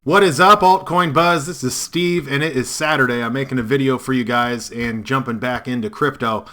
What is up, Altcoin Buzz? This is Steve, and it is Saturday. I'm making a video for you guys and jumping back into crypto.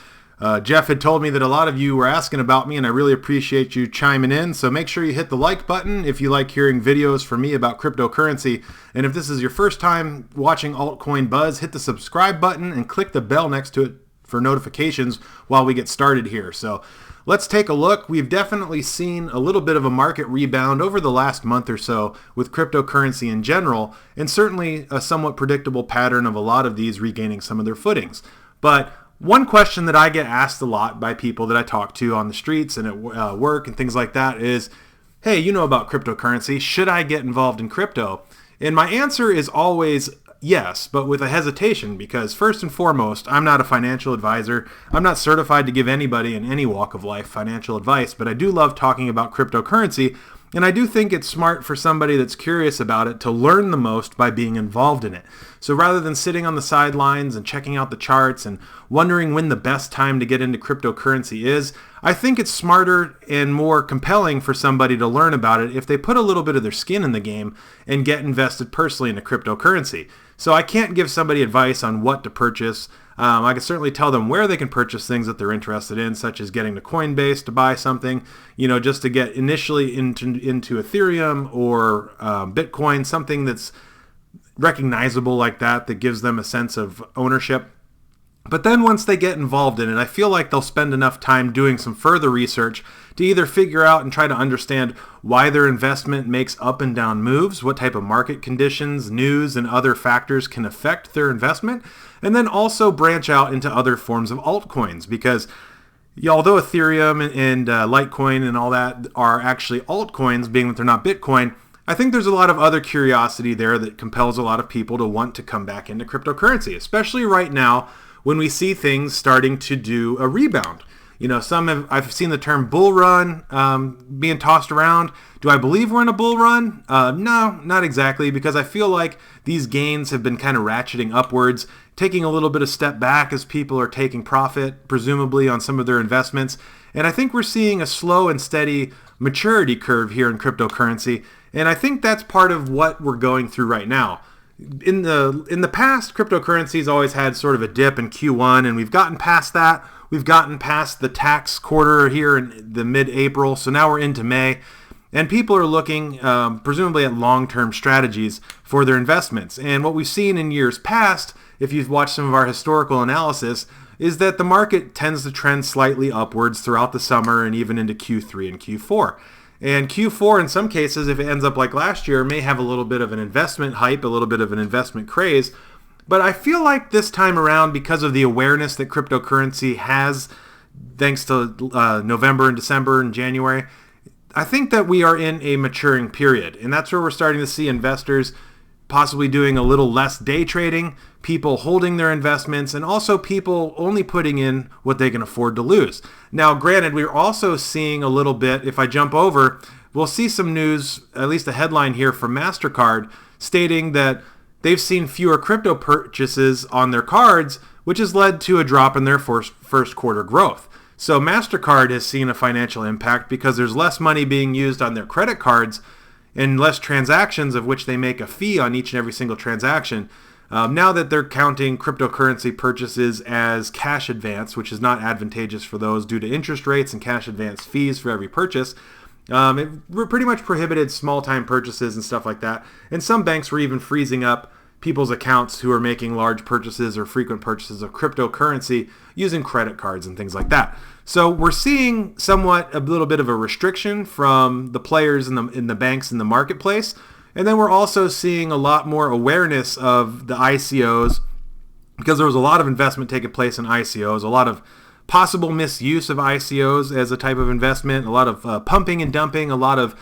Jeff had told me that a lot of you were asking about me, and I really appreciate you chiming in. So make sure you hit the like button if you like hearing videos from me about cryptocurrency. And if this is your first time watching Altcoin Buzz, hit the subscribe button and click the bell next to it for notifications while we get started here. So let's take a look. We've definitely seen a little bit of a market rebound over the last month or so with cryptocurrency in general, and certainly a somewhat predictable pattern of a lot of these regaining some of their footings. But one question that I get asked a lot by people that I talk to on the streets and at work and things like that is, hey, you know about cryptocurrency. Should I get involved in crypto? And my answer is always yes, but with a hesitation, because first and foremost, I'm not a financial advisor. I'm not certified to give anybody in any walk of life financial advice, but I do love talking about cryptocurrency, and I do think it's smart for somebody that's curious about it to learn the most by being involved in it. So rather than sitting on the sidelines and checking out the charts and wondering when the best time to get into cryptocurrency is, I think it's smarter and more compelling for somebody to learn about it if they put a little bit of their skin in the game and get invested personally into cryptocurrency. So I can't give somebody advice on what to purchase. I can certainly tell them where they can purchase things that they're interested in, such as getting to Coinbase to buy something, just to get initially into Ethereum or Bitcoin, something that's recognizable like that gives them a sense of ownership. But then once they get involved in it, I feel like they'll spend enough time doing some further research to either figure out and try to understand why their investment makes up and down moves, what type of market conditions, news, and other factors can affect their investment, and then also branch out into other forms of altcoins. Because although Ethereum and Litecoin and all that are actually altcoins, being that they're not Bitcoin, I think there's a lot of other curiosity there that compels a lot of people to want to come back into cryptocurrency, especially right now when we see things starting to do a rebound. I've seen the term bull run being tossed around. Do I believe we're in a bull run? No, not exactly, because I feel like these gains have been kind of ratcheting upwards, taking a little bit of step back as people are taking profit, presumably on some of their investments. And I think we're seeing a slow and steady maturity curve here in cryptocurrency. And I think that's part of what we're going through right now. In the past, cryptocurrency's always had sort of a dip in Q1, and we've gotten past that. We've gotten past the tax quarter here in the mid-April, so now we're into May, and people are looking presumably at long-term strategies for their investments. And what we've seen in years past, if you've watched some of our historical analysis, is that the market tends to trend slightly upwards throughout the summer and even into Q3 and Q4. And Q4, in some cases, if it ends up like last year, may have a little bit of an investment hype, a little bit of an investment craze. But I feel like this time around, because of the awareness that cryptocurrency has, thanks to November and December and January, I think that we are in a maturing period. And that's where we're starting to see investors possibly doing a little less day trading, people holding their investments, and also people only putting in what they can afford to lose. Now, granted, we're also seeing a little bit, if I jump over, we'll see some news, at least a headline here from MasterCard, stating that they've seen fewer crypto purchases on their cards, which has led to a drop in their first quarter growth. So MasterCard has seen a financial impact because there's less money being used on their credit cards and less transactions, of which they make a fee on each and every single transaction. Now that they're counting cryptocurrency purchases as cash advance, which is not advantageous for those due to interest rates and cash advance fees for every purchase, it pretty much prohibited small-time purchases and stuff like that. And some banks were even freezing up people's accounts who are making large purchases or frequent purchases of cryptocurrency using credit cards and things like that. So we're seeing somewhat a little bit of a restriction from the players in the banks in the marketplace. And then we're also seeing a lot more awareness of the ICOs, because there was a lot of investment taking place in ICOs, a lot of possible misuse of ICOs as a type of investment, a lot of pumping and dumping, a lot of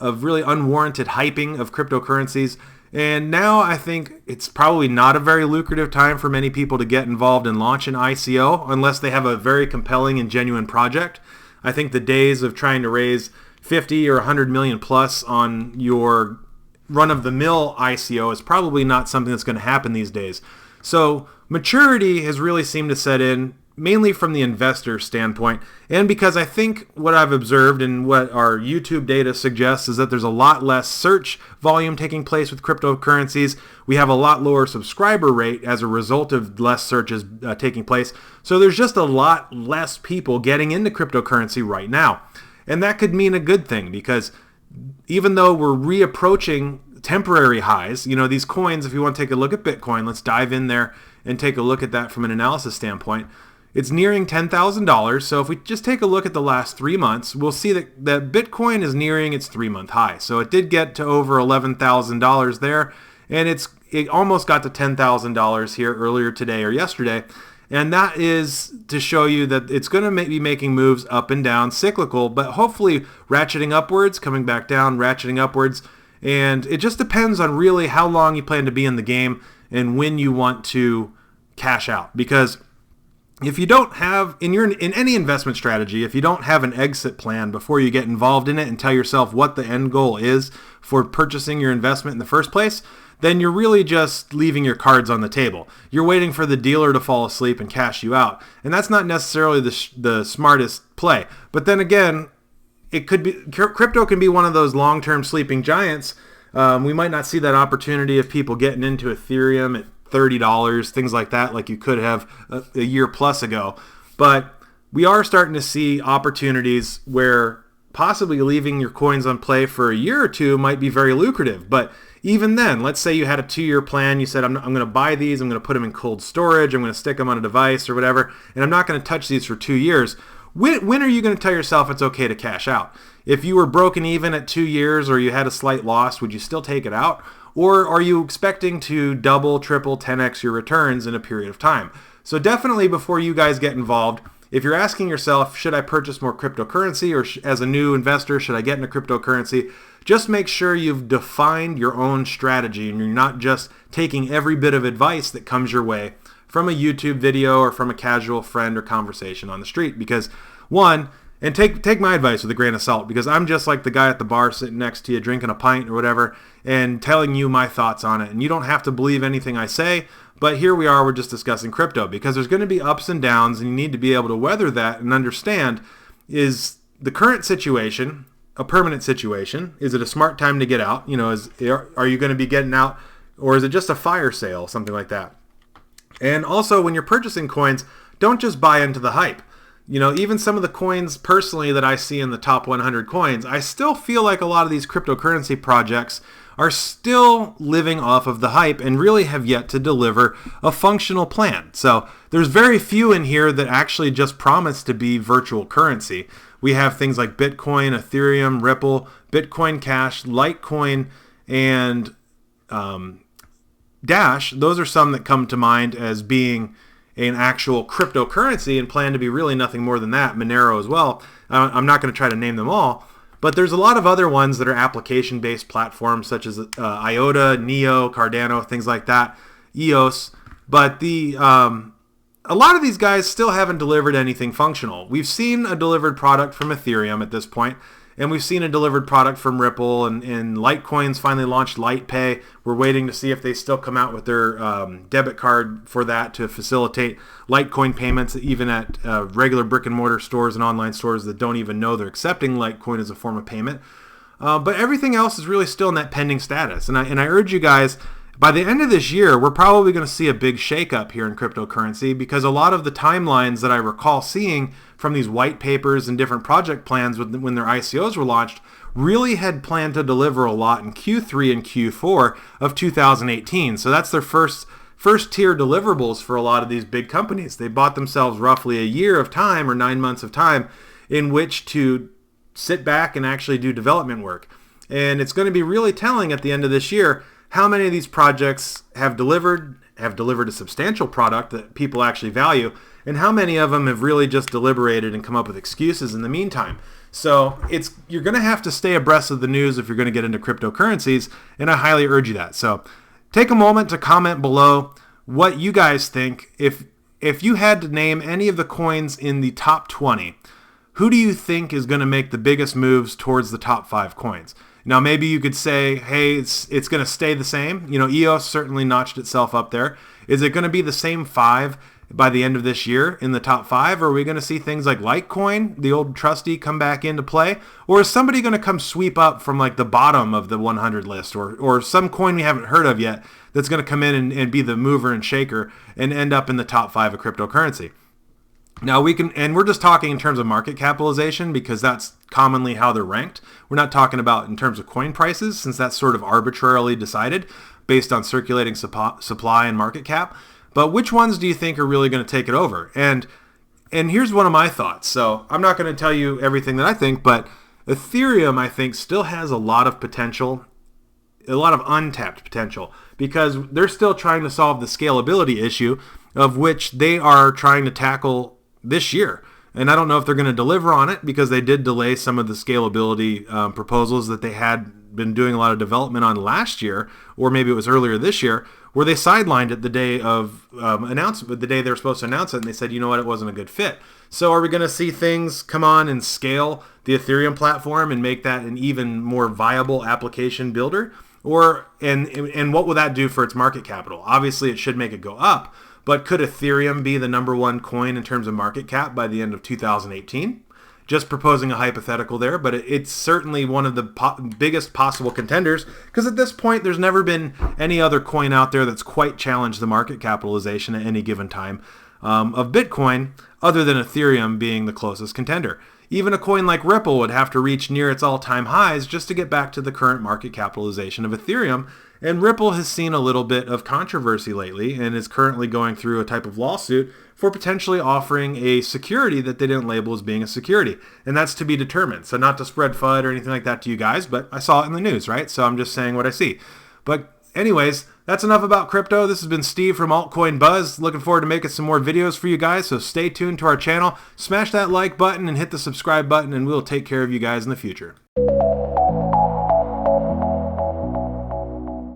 really unwarranted hyping of cryptocurrencies. And now I think it's probably not a very lucrative time for many people to get involved and launch an ICO unless they have a very compelling and genuine project. I think the days of trying to raise 50 or 100 million plus on your run-of-the-mill ICO is probably not something that's going to happen these days. So maturity has really seemed to set in mainly from the investor standpoint, and because I think what I've observed and what our YouTube data suggests is that there's a lot less search volume taking place with cryptocurrencies. We have a lot lower subscriber rate as a result of less searches taking place. So there's just a lot less people getting into cryptocurrency right now. And that could mean a good thing, because even though we're reapproaching temporary highs, these coins, if you want to take a look at Bitcoin, let's dive in there and take a look at that from an analysis standpoint. It's nearing $10,000. So if we just take a look at the last 3 months, we'll see that Bitcoin is nearing its 3-month high. So it did get to over $11,000 there, and it almost got to $10,000 here earlier today or yesterday. And that is to show you that it's going to be making moves up and down, cyclical, but hopefully ratcheting upwards, coming back down, ratcheting upwards. And it just depends on really how long you plan to be in the game and when you want to cash out. Because if you don't have, in any investment strategy, if you don't have an exit plan before you get involved in it and tell yourself what the end goal is for purchasing your investment in the first place, then you're really just leaving your cards on the table. You're waiting for the dealer to fall asleep and cash you out. And that's not necessarily the smartest play. But then again, it could be, crypto can be one of those long-term sleeping giants. We might not see that opportunity of people getting into Ethereum at $30, things like that, like you could have a year plus ago. But we are starting to see opportunities where possibly leaving your coins on play for a year or two might be very lucrative. But even then, let's say you had a 2-year plan. You said, I'm going to buy these. I'm going to put them in cold storage. I'm going to stick them on a device or whatever. And I'm not going to touch these for 2 years. When are you going to tell yourself it's okay to cash out? If you were broken even at 2 years or you had a slight loss, would you still take it out? Or are you expecting to double, triple, 10x your returns in a period of time? So definitely before you guys get involved, if you're asking yourself, should I purchase more cryptocurrency, or as a new investor, should I get into cryptocurrency? Just make sure you've defined your own strategy and you're not just taking every bit of advice that comes your way from a YouTube video or from a casual friend or conversation on the street. Because one, and take my advice with a grain of salt, because I'm just like the guy at the bar sitting next to you drinking a pint or whatever and telling you my thoughts on it. And you don't have to believe anything I say, but here we are, we're just discussing crypto, because there's going to be ups and downs, and you need to be able to weather that and understand, is the current situation a permanent situation? Is it a smart time to get out? Are you going to be getting out, or is it just a fire sale, something like that? And also, when you're purchasing coins, don't just buy into the hype. Even some of the coins personally that I see in the top 100 coins, I still feel like a lot of these cryptocurrency projects are still living off of the hype and really have yet to deliver a functional plan. So there's very few in here that actually just promise to be virtual currency. We have things like Bitcoin, Ethereum, Ripple, Bitcoin Cash, Litecoin, and Dash. Those are some that come to mind as being an actual cryptocurrency and plan to be really nothing more than that. Monero as well. I'm not going to try to name them all, but there's a lot of other ones that are application-based platforms such as IOTA, Neo, Cardano, things like that, EOS. But a lot of these guys still haven't delivered anything functional. We've seen a delivered product from Ethereum at this point, and we've seen a delivered product from Ripple, and Litecoin's finally launched LitePay. We're waiting to see if they still come out with their debit card for that to facilitate Litecoin payments, even at regular brick and mortar stores and online stores that don't even know they're accepting Litecoin as a form of payment. But everything else is really still in that pending status. And I urge you guys, by the end of this year, we're probably going to see a big shakeup here in cryptocurrency, because a lot of the timelines that I recall seeing from these white papers and different project plans when their ICOs were launched really had planned to deliver a lot in Q3 and Q4 of 2018. So that's their first tier deliverables for a lot of these big companies. They bought themselves roughly a year of time or 9 months of time in which to sit back and actually do development work. And it's going to be really telling at the end of this year how many of these projects have delivered a substantial product that people actually value, and how many of them have really just deliberated and come up with excuses in the meantime. So you're going to have to stay abreast of the news if you're going to get into cryptocurrencies, and I highly urge you that. So take a moment to comment below what you guys think. If you had to name any of the coins in the top 20, who do you think is going to make the biggest moves towards the top 5 coins? Now, maybe you could say, hey, it's going to stay the same. EOS certainly notched itself up there. Is it going to be the same 5 by the end of this year in the top 5? Or are we going to see things like Litecoin, the old trustee, come back into play? Or is somebody going to come sweep up from like the bottom of the 100 list, or some coin we haven't heard of yet that's going to come in and be the mover and shaker and end up in the top 5 of cryptocurrency? Now we're just talking in terms of market capitalization because that's commonly how they're ranked. We're not talking about in terms of coin prices, since that's sort of arbitrarily decided based on circulating supply and market cap. But which ones do you think are really going to take it over? And here's one of my thoughts. So I'm not going to tell you everything that I think, but Ethereum, I think, still has a lot of potential, a lot of untapped potential, because they're still trying to solve the scalability issue, of which they are trying to tackle this year. And I don't know if they're going to deliver on it, because they did delay some of the scalability proposals that they had been doing a lot of development on last year, or maybe it was earlier this year, where they sidelined it the day of announcement, the day they were supposed to announce it, and they said, you know what, it wasn't a good fit. So are we going to see things come on and scale the Ethereum platform and make that an even more viable application builder? And what will that do for its market capital? Obviously, it should make it go up. But could Ethereum be the number 1 coin in terms of market cap by the end of 2018? Just proposing a hypothetical there, but it's certainly one of the biggest possible contenders, because at this point there's never been any other coin out there that's quite challenged the market capitalization at any given time of Bitcoin, other than Ethereum being the closest contender. Even a coin like Ripple would have to reach near its all-time highs just to get back to the current market capitalization of Ethereum. And Ripple has seen a little bit of controversy lately and is currently going through a type of lawsuit for potentially offering a security that they didn't label as being a security. And that's to be determined. So not to spread FUD or anything like that to you guys, but I saw it in the news, right? So I'm just saying what I see. But anyways, that's enough about crypto. This has been Steve from Altcoin Buzz. Looking forward to making some more videos for you guys, so stay tuned to our channel. Smash that like button and hit the subscribe button, and we'll take care of you guys in the future.